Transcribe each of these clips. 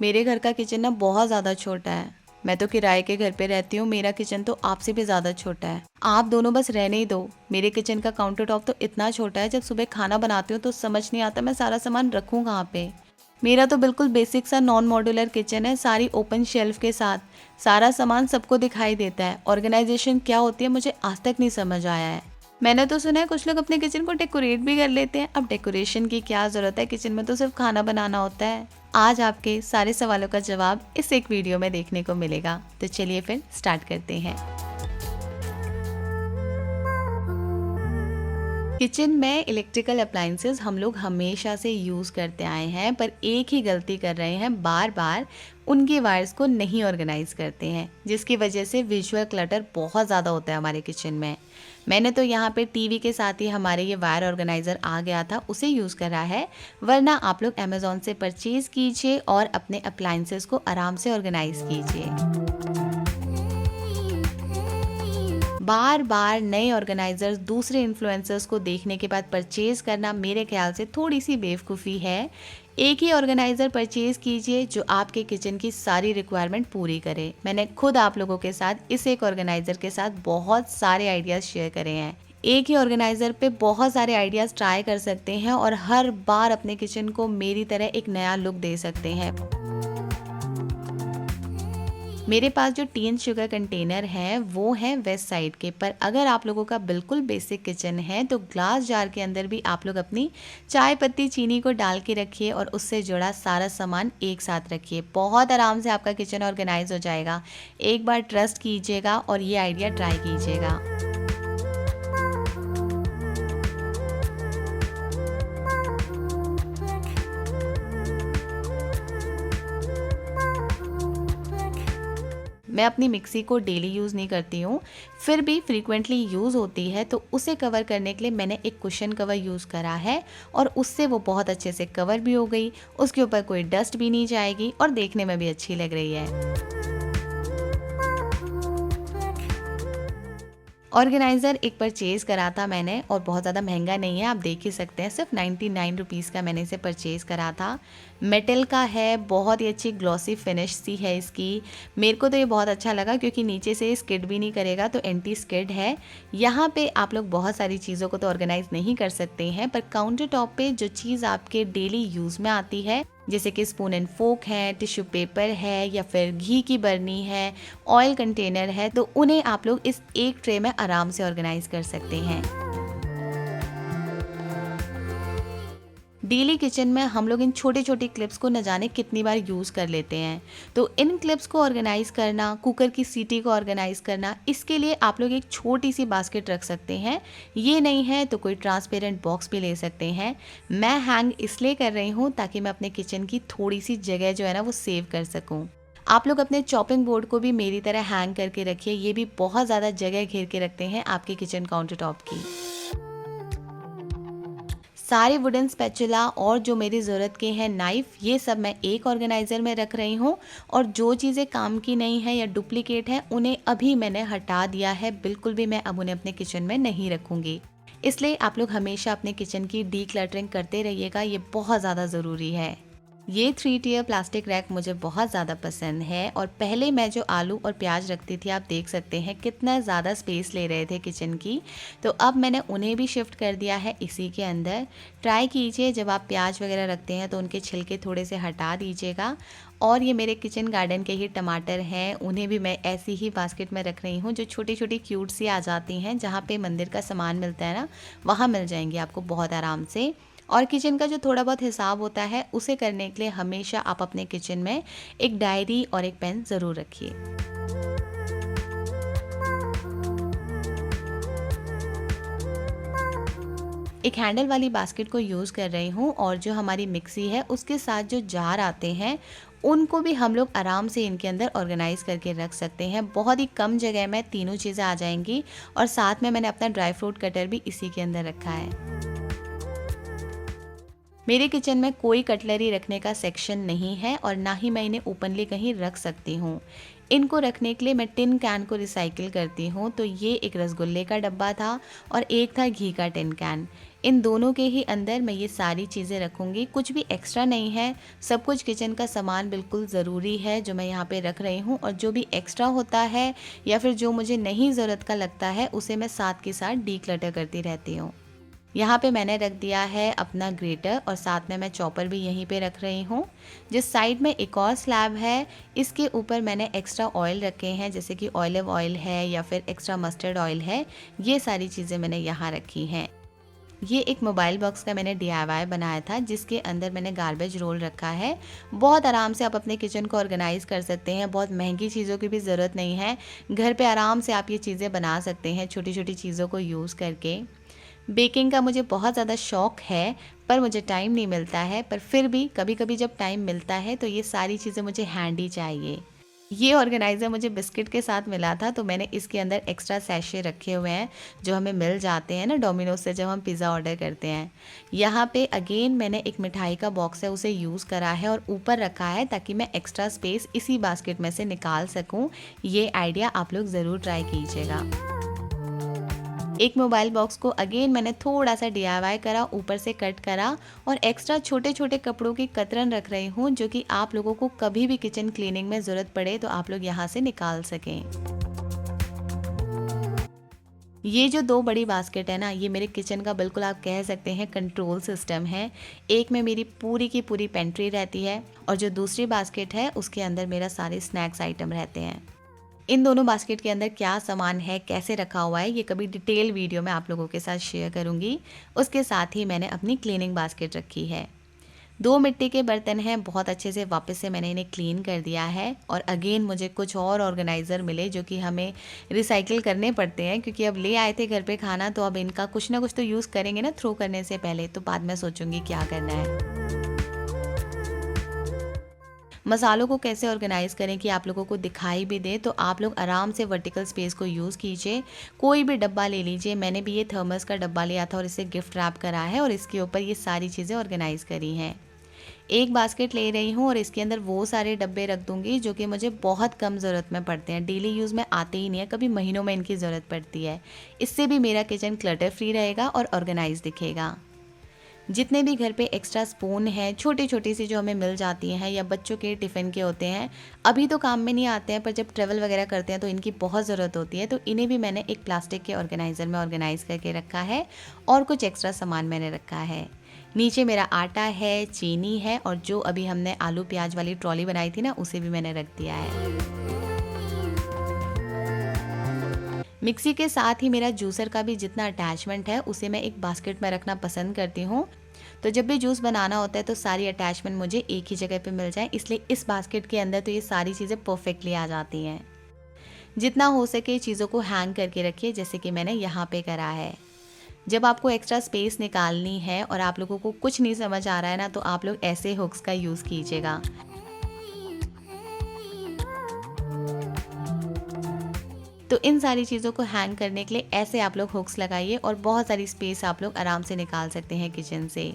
मेरे घर का किचन ना बहुत ज़्यादा छोटा है। मैं तो किराए के घर पे रहती हूँ, मेरा किचन तो आपसे भी ज़्यादा छोटा है। आप दोनों बस रहने ही दो। मेरे किचन का काउंटर टॉप तो इतना छोटा है, जब सुबह खाना बनाती हूँ तो समझ नहीं आता मैं सारा सामान रखूँ कहाँ पे। मेरा तो बिल्कुल बेसिक सा नॉन मॉड्यूलर किचन है, सारी ओपन शेल्फ के साथ। सारा सामान सबको दिखाई देता है। ऑर्गेनाइजेशन क्या होती है मुझे आज तक नहीं समझ आया है। मैंने तो सुना है कुछ लोग अपने किचन को डेकोरेट भी कर लेते हैं। अब डेकोरेशन की क्या जरूरत है, किचन में तो सिर्फ खाना बनाना होता है। आज आपके सारे सवालों का जवाब इस एक वीडियो में देखने को मिलेगा। तो चलिए फिर स्टार्ट करते हैं। किचन में इलेक्ट्रिकल अप्लायंसेस हम लोग हमेशा से यूज़ करते आए हैं, पर एक ही गलती कर रहे हैं, बार बार उनके वायर्स को नहीं ऑर्गेनाइज करते हैं, जिसकी वजह से विजुअल क्लटर बहुत ज़्यादा होता है हमारे किचन में। मैंने तो यहाँ पे टीवी के साथ ही हमारे ये वायर ऑर्गेनाइज़र आ गया था, उसे यूज़ करा है। वरना आप लोग अमेज़ॉन से परचेज़ कीजिए और अपने अप्लायंसेस को आराम से ऑर्गेनाइज कीजिए। बार बार नए ऑर्गेनाइजर्स दूसरे इन्फ्लुएंसर्स को देखने के बाद परचेज करना मेरे ख्याल से थोड़ी सी बेवकूफ़ी है। एक ही ऑर्गेनाइज़र परचेज कीजिए जो आपके किचन की सारी रिक्वायरमेंट पूरी करे। मैंने खुद आप लोगों के साथ इस एक ऑर्गेनाइज़र के साथ बहुत सारे आइडियाज़ शेयर करे हैं। एक ही ऑर्गेनाइज़र पे बहुत सारे आइडियाज़ ट्राई कर सकते हैं और हर बार अपने किचन को मेरी तरह एक नया लुक दे सकते हैं। मेरे पास जो टीन शुगर कंटेनर है वो है वेस्ट साइड के, पर अगर आप लोगों का बिल्कुल बेसिक किचन है तो ग्लास जार के अंदर भी आप लोग अपनी चाय पत्ती चीनी को डाल के रखिए और उससे जुड़ा सारा सामान एक साथ रखिए। बहुत आराम से आपका किचन ऑर्गेनाइज हो जाएगा। एक बार ट्रस्ट कीजिएगा और ये आइडिया ट्राई कीजिएगा। मैं अपनी मिक्सी को डेली यूज़ नहीं करती हूँ, फिर भी फ्रीक्वेंटली यूज़ होती है, तो उसे कवर करने के लिए मैंने एक कुशन कवर यूज़ करा है और उससे वो बहुत अच्छे से कवर भी हो गई। उसके ऊपर कोई डस्ट भी नहीं जाएगी और देखने में भी अच्छी लग रही है। ऑर्गेनाइज़र एक परचेज़ करा था मैंने और बहुत ज़्यादा महंगा नहीं है, आप देख ही सकते हैं, सिर्फ 99 रुपीज़ का मैंने इसे परचेज़ करा था। मेटल का है, बहुत ही अच्छी ग्लॉसी फिनिश सी है इसकी। मेरे को तो ये बहुत अच्छा लगा क्योंकि नीचे से स्किड भी नहीं करेगा, तो एंटी स्किड है। यहाँ पे आप लोग बहुत सारी चीज़ों को तो ऑर्गेनाइज़ नहीं कर सकते हैं, पर काउंटर टॉप पे जो चीज़ आपके डेली यूज़ में आती है, जैसे कि स्पून एंड फोक है, टिश्यू पेपर है, या फिर घी की बर्नी है, ऑयल कंटेनर है, तो उन्हें आप लोग इस एक ट्रे में आराम से ऑर्गेनाइज कर सकते हैं। डेली किचन में हम लोग इन छोटे छोटे क्लिप्स को न जाने कितनी बार यूज़ कर लेते हैं, तो इन क्लिप्स को ऑर्गेनाइज करना, कुकर की सीटी को ऑर्गेनाइज करना, इसके लिए आप लोग एक छोटी सी बास्केट रख सकते हैं। ये नहीं है तो कोई ट्रांसपेरेंट बॉक्स भी ले सकते हैं। मैं हैंग इसलिए कर रही हूँ ताकि मैं अपने किचन की थोड़ी सी जगह जो है ना वो सेव कर सकूँ। आप लोग अपने चॉपिंग बोर्ड को भी मेरी तरह हैंग करके रखिए, ये भी बहुत ज़्यादा जगह घेर के रखते हैं आपके किचन काउंटर टॉप की। सारे वुडन स्पैचुला और जो मेरी ज़रूरत के हैं नाइफ़, ये सब मैं एक ऑर्गेनाइज़र में रख रही हूँ और जो चीज़ें काम की नहीं है या डुप्लीकेट हैं उन्हें अभी मैंने हटा दिया है। बिल्कुल भी मैं अब उन्हें अपने किचन में नहीं रखूँगी। इसलिए आप लोग हमेशा अपने किचन की डीक्लटरिंग करते रहिएगा, ये बहुत ज़्यादा ज़रूरी है। ये 3 टियर प्लास्टिक रैक मुझे बहुत ज़्यादा पसंद है और पहले मैं जो आलू और प्याज रखती थी, आप देख सकते हैं कितना ज़्यादा स्पेस ले रहे थे किचन की, तो अब मैंने उन्हें भी शिफ्ट कर दिया है इसी के अंदर। ट्राई कीजिए जब आप प्याज वगैरह रखते हैं तो उनके छिलके थोड़े से हटा दीजिएगा। और ये मेरे किचन गार्डन के ही टमाटर हैं, उन्हें भी मैं ऐसी ही बास्केट में रख रही हूँ, जो छोटी छोटी क्यूट सी आ जाती हैं, जहाँ पे मंदिर का सामान मिलता है ना, वहाँ मिल जाएंगी आपको बहुत आराम से। और किचन का जो थोड़ा बहुत हिसाब होता है उसे करने के लिए हमेशा आप अपने किचन में एक डायरी और एक पेन ज़रूर रखिए। एक हैंडल वाली बास्केट को यूज़ कर रही हूँ और जो हमारी मिक्सी है उसके साथ जो जार आते हैं उनको भी हम लोग आराम से इनके अंदर ऑर्गेनाइज करके रख सकते हैं। बहुत ही कम जगह में तीनों चीज़ें आ जाएंगी और साथ में मैंने अपना ड्राई फ्रूट कटर भी इसी के अंदर रखा है। मेरे किचन में कोई कटलरी रखने का सेक्शन नहीं है और ना ही मैं इन्हें ओपनली कहीं रख सकती हूँ। इनको रखने के लिए मैं टिन कैन को रिसाइकिल करती हूँ। तो ये एक रसगुल्ले का डब्बा था और एक था घी का टिन कैन। इन दोनों के ही अंदर मैं ये सारी चीज़ें रखूँगी, कुछ भी एक्स्ट्रा नहीं है, सब कुछ किचन का सामान बिल्कुल ज़रूरी है जो मैं यहाँ पे रख रही हूँ। और जो भी एक्स्ट्रा होता है या फिर जो मुझे नहीं ज़रूरत का लगता है उसे मैं साथ के साथ डीक्लटर करती रहती हूँ। यहाँ पे मैंने रख दिया है अपना ग्रेटर और साथ में मैं चॉपर भी यहीं पे रख रही हूँ। जिस साइड में एक और स्लैब है, इसके ऊपर मैंने एक्स्ट्रा ऑयल रखे हैं, जैसे कि ऑलिव ऑयल है या फिर एक्स्ट्रा मस्टर्ड ऑयल है। ये सारी चीज़ें मैंने यहाँ रखी हैं। ये एक मोबाइल बॉक्स का मैंने DIY बनाया था, जिसके अंदर मैंने गार्बेज रोल रखा है। बहुत आराम से आप अपने किचन को ऑर्गेनाइज़ कर सकते हैं, बहुत महंगी चीज़ों की भी ज़रूरत नहीं है। घर पे आराम से आप ये चीज़ें बना सकते हैं छोटी छोटी चीज़ों को यूज़ करके। बेकिंग का मुझे बहुत ज़्यादा शौक़ है, पर मुझे टाइम नहीं मिलता है, पर फिर भी कभी कभी जब टाइम मिलता है तो ये सारी चीज़ें मुझे हैंडी चाहिए। ये ऑर्गेनाइज़र मुझे बिस्किट के साथ मिला था, तो मैंने इसके अंदर एक्स्ट्रा सैशे रखे हुए हैं जो हमें मिल जाते हैं ना डोमिनोज से जब हम पिज़्ज़ा ऑर्डर करते हैं। यहाँ पे अगेन मैंने एक मिठाई का बॉक्स है उसे यूज़ करा है और ऊपर रखा है ताकि मैं एक्स्ट्रा स्पेस इसी बास्केट में से निकाल सकूँ। ये आइडिया आप लोग ज़रूर ट्राई कीजिएगा। एक मोबाइल बॉक्स को अगेन मैंने थोड़ा सा DIY करा, ऊपर से कट करा और एक्स्ट्रा छोटे छोटे कपड़ों की कतरन रख रही हूँ, जो कि आप लोगों को कभी भी किचन क्लीनिंग में ज़रूरत पड़े तो आप लोग यहाँ से निकाल सकें। ये जो 2 बड़ी बास्केट है ना, ये मेरे किचन का बिल्कुल आप कह सकते हैं कंट्रोल सिस्टम है। एक में मेरी पूरी की पूरी पेंट्री रहती है और जो दूसरी बास्केट है उसके अंदर मेरा सारे स्नैक्स आइटम रहते हैं। इन दोनों बास्केट के अंदर क्या सामान है, कैसे रखा हुआ है, ये कभी डिटेल वीडियो में आप लोगों के साथ शेयर करूंगी। उसके साथ ही मैंने अपनी क्लीनिंग बास्केट रखी है। 2 मिट्टी के बर्तन हैं, बहुत अच्छे से वापस से मैंने इन्हें क्लीन कर दिया है। और अगेन मुझे कुछ और ऑर्गेनाइज़र मिले जो कि हमें रिसाइकिल करने पड़ते हैं, क्योंकि अब ले आए थे घर पे खाना, तो अब इनका कुछ ना कुछ तो यूज़ करेंगे ना थ्रो करने से पहले, तो बाद में सोचूंगी क्या करना है। मसालों को कैसे ऑर्गेनाइज़ करें कि आप लोगों को दिखाई भी दे, तो आप लोग आराम से वर्टिकल स्पेस को यूज़ कीजिए। कोई भी डब्बा ले लीजिए, मैंने भी ये थर्मस का डब्बा लिया था और इसे गिफ्ट रैप करा है और इसके ऊपर ये सारी चीज़ें ऑर्गेनाइज़ करी हैं। एक बास्केट ले रही हूँ और इसके अंदर वो सारे डब्बे रख दूँगी जो कि मुझे बहुत कम ज़रूरत में पड़ते हैं, डेली यूज़ में आते ही नहीं है, कभी महीनों में इनकी ज़रूरत पड़ती है। इससे भी मेरा किचन क्लटर फ्री रहेगा और ऑर्गेनाइज दिखेगा। जितने भी घर पे एक्स्ट्रा स्पून है, छोटी छोटी सी जो हमें मिल जाती हैं या बच्चों के टिफ़िन के होते हैं, अभी तो काम में नहीं आते हैं, पर जब ट्रैवल वगैरह करते हैं तो इनकी बहुत ज़रूरत होती है, तो इन्हें भी मैंने एक प्लास्टिक के ऑर्गेनाइज़र में ऑर्गेनाइज़ करके रखा है और कुछ एक्स्ट्रा सामान मैंने रखा है। नीचे मेरा आटा है, चीनी है और जो अभी हमने आलू प्याज वाली ट्रॉली बनाई थी ना, उसे भी मैंने रख दिया है। मिक्सी के साथ ही मेरा जूसर का भी जितना अटैचमेंट है उसे मैं एक बास्केट में रखना पसंद करती हूँ, तो जब भी जूस बनाना होता है तो सारी अटैचमेंट मुझे एक ही जगह पे मिल जाए, इसलिए इस बास्केट के अंदर तो ये सारी चीज़ें परफेक्टली आ जाती हैं। जितना हो सके चीज़ों को हैंग करके रखिए, जैसे कि मैंने यहाँ पे करा है। जब आपको एक्स्ट्रा स्पेस निकालनी है और आप लोगों को कुछ नहीं समझ आ रहा है ना, तो आप लोग ऐसे हुक्स का यूज़ कीजिएगा। तो इन सारी चीज़ों को हैंग करने के लिए ऐसे आप लोग हुक्स लगाइए और बहुत सारी स्पेस आप लोग आराम से निकाल सकते हैं किचन से।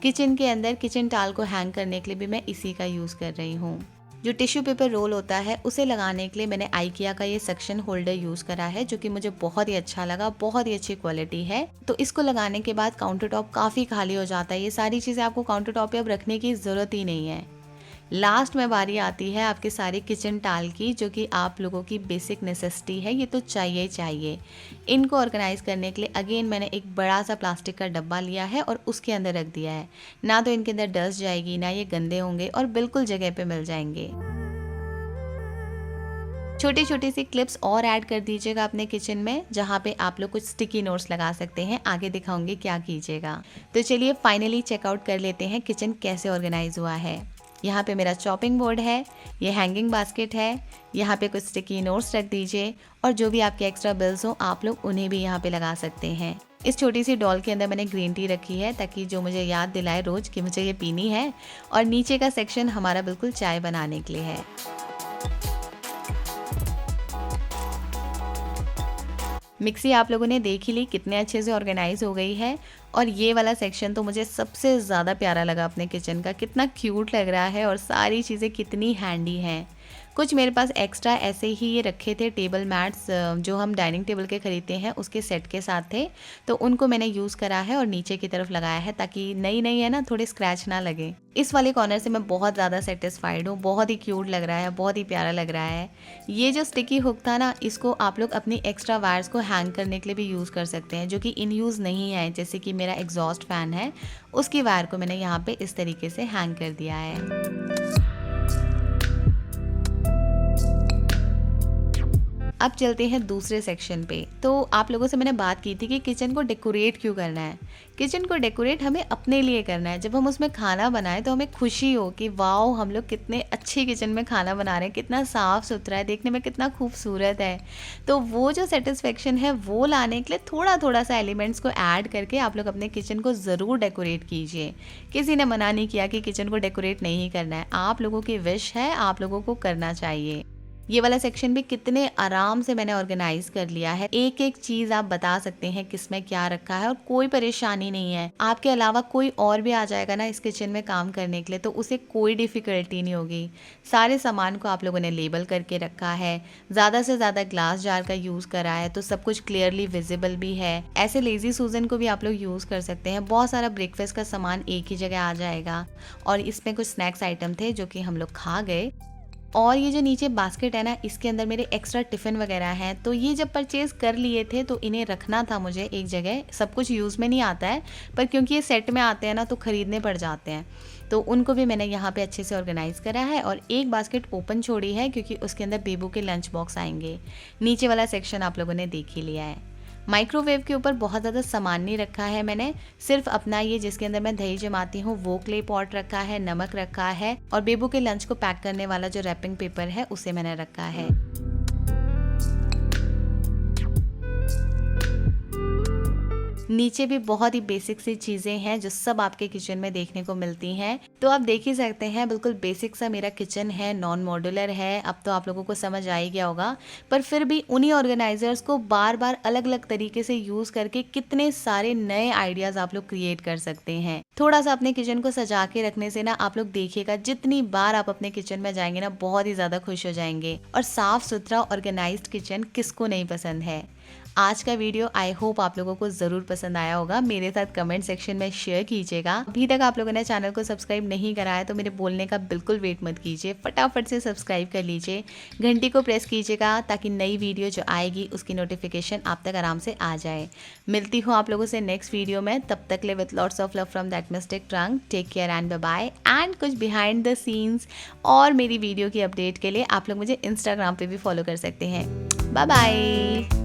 किचन के अंदर किचन टाल को हैंग करने के लिए भी मैं इसी का यूज़ कर रही हूँ। जो टिश्यू पेपर रोल होता है उसे लगाने के लिए मैंने आइकिया का ये सेक्शन होल्डर यूज़ करा है, जो कि मुझे बहुत ही अच्छा लगा, बहुत ही अच्छी क्वालिटी है। तो इसको लगाने के बाद काउंटर टॉप काफ़ी खाली हो जाता है। ये सारी चीज़ें आपको काउंटर टॉप पे अब रखने की ज़रूरत ही नहीं है। लास्ट में बारी आती है आपके सारे किचन टाल की, जो कि आप लोगों की बेसिक नेसेसिटी है, ये तो चाहिए चाहिए। इनको ऑर्गेनाइज करने के लिए अगेन मैंने एक बड़ा सा प्लास्टिक का डब्बा लिया है और उसके अंदर रख दिया है। ना तो इनके अंदर डस्ट जाएगी, ना ये गंदे होंगे और बिल्कुल जगह पे मिल जाएंगे। छोटी छोटी सी क्लिप्स और ऐड कर दीजिएगा अपने किचन में, जहाँ पे आप लोग कुछ स्टिकी नोट्स लगा सकते हैं। आगे दिखाऊंगी क्या कीजिएगा। तो चलिए फाइनली चेकआउट कर लेते हैं किचन कैसे ऑर्गेनाइज हुआ है। यहाँ पे मेरा चॉपिंग बोर्ड है, ये हैंगिंग बास्केट है, यहाँ पे कुछ स्टिकी नोट्स रख दीजिए और जो भी आपके एक्स्ट्रा बिल्स हो आप लोग उन्हें भी यहाँ पे लगा सकते हैं। इस छोटी सी डॉल के अंदर मैंने ग्रीन टी रखी है ताकि जो मुझे याद दिलाए रोज कि मुझे ये पीनी है। और नीचे का सेक्शन हमारा बिल्कुल चाय बनाने के लिए है। मिक्सी आप लोगों ने देख ही ली कितने अच्छे से ऑर्गेनाइज हो गई है। और ये वाला सेक्शन तो मुझे सबसे ज़्यादा प्यारा लगा अपने किचन का, कितना क्यूट लग रहा है और सारी चीज़ें कितनी हैंडी हैं। कुछ मेरे पास एक्स्ट्रा ऐसे ही ये रखे थे टेबल मैट्स, जो हम डाइनिंग टेबल के खरीदते हैं उसके सेट के साथ थे, तो उनको मैंने यूज़ करा है और नीचे की तरफ लगाया है ताकि नई नई है ना, थोड़े स्क्रैच ना लगे। इस वाले कॉर्नर से मैं बहुत ज़्यादा सेटिस्फाइड हूँ, बहुत ही क्यूट लग रहा है, बहुत ही प्यारा लग रहा है। ये जो स्टिकी हुक था ना, इसको आप लोग अपनी एक्स्ट्रा वायर्स को हैंग करने के लिए भी यूज़ कर सकते हैं, जो कि इन यूज़ नहीं है। जैसे कि मेरा एग्जॉस्ट फैन है, उसकी वायर को मैंने यहाँ पे इस तरीके से हैंग कर दिया है। अब चलते हैं दूसरे सेक्शन पे। तो आप लोगों से मैंने बात की थी कि किचन को डेकोरेट क्यों करना है। किचन को डेकोरेट हमें अपने लिए करना है। जब हम उसमें खाना बनाएं तो हमें खुशी हो कि वाओ, हम लोग कितने अच्छे किचन में खाना बना रहे हैं, कितना साफ़ सुथरा है, देखने में कितना खूबसूरत है। तो वो जो सेटिस्फेक्शन है वो लाने के लिए थोड़ा थोड़ा सा एलिमेंट्स को ऐड करके आप लोग अपने किचन को ज़रूर डेकोरेट कीजिए। किसी ने मना नहीं किया कि किचन को डेकोरेट नहीं करना है, आप लोगों की विश है, आप लोगों को करना चाहिए। ये वाला सेक्शन भी कितने आराम से मैंने ऑर्गेनाइज कर लिया है। एक एक चीज आप बता सकते हैं किसमें क्या रखा है और कोई परेशानी नहीं है। आपके अलावा कोई और भी आ जाएगा ना इस किचन में काम करने के लिए, तो उसे कोई डिफिकल्टी नहीं होगी। सारे सामान को आप लोगों ने लेबल करके रखा है, ज़्यादा से ज़्यादा ग्लास जार का यूज़ करा है, तो सब कुछ क्लियरली विजिबल भी है। ऐसे लेजी सूजन को भी आप लोग यूज़ कर सकते हैं। बहुत सारा ब्रेकफास्ट का सामान एक ही जगह आ जाएगा। और इसमें कुछ स्नैक्स आइटम थे जो कि हम लोग खा गए। और ये जो नीचे बास्केट है ना, इसके अंदर मेरे एक्स्ट्रा टिफ़िन वगैरह हैं। तो ये जब परचेज़ कर लिए थे तो इन्हें रखना था मुझे एक जगह। सब कुछ यूज़ में नहीं आता है, पर क्योंकि ये सेट में आते हैं ना तो ख़रीदने पड़ जाते हैं, तो उनको भी मैंने यहाँ पे अच्छे से ऑर्गेनाइज़ करा है। और एक बास्केट ओपन छोड़ी है क्योंकि उसके अंदर बेबू के लंच बॉक्स आएंगे। नीचे वाला सेक्शन आप लोगों ने देख ही लिया है। माइक्रोवेव के ऊपर बहुत ज़्यादा सामान नहीं रखा है मैंने, सिर्फ अपना ये जिसके अंदर मैं दही जमाती हूँ वो क्ले पॉट रखा है, नमक रखा है और बेबू के लंच को पैक करने वाला जो रैपिंग पेपर है उसे मैंने रखा है। नीचे भी बहुत ही बेसिक सी चीज़ें हैं जो सब आपके किचन में देखने को मिलती हैं। तो आप देख ही सकते हैं, बिल्कुल बेसिक सा मेरा किचन है, नॉन मॉड्यूलर है। अब तो आप लोगों को समझ आ ही गया होगा, पर फिर भी उन्हीं ऑर्गेनाइजर्स को बार बार अलग अलग तरीके से यूज़ करके कितने सारे नए आइडियाज़ आप लोग क्रिएट कर सकते हैं। थोड़ा सा अपने किचन को सजा के रखने से ना, आप लोग देखिएगा जितनी बार आप अपने किचन में जाएंगे ना, बहुत ही ज़्यादा खुश हो जाएंगे। और साफ़ सुथरा ऑर्गेनाइज्ड किचन किसको नहीं पसंद है। आज का वीडियो आई होप आप लोगों को ज़रूर पसंद आया होगा। मेरे साथ कमेंट सेक्शन में शेयर कीजिएगा। अभी तक आप लोगों ने चैनल को सब्सक्राइब नहीं करा है तो मेरे बोलने का बिल्कुल वेट मत कीजिए, फटाफट से सब्सक्राइब कर लीजिए, घंटी को प्रेस कीजिएगा ताकि नई वीडियो जो आएगी उसकी नोटिफिकेशन आप तक आराम से आ जाए। मिलती हूँ आप लोगों से नेक्स्ट वीडियो में, तब तक ले with lots of love from that mistake trunk. Take care and bye bye. And कुछ बिहाइंड द सीन्स और मेरी वीडियो की अपडेट के लिए आप लोग मुझे इंस्टाग्राम पे भी फॉलो कर सकते हैं। Bye bye.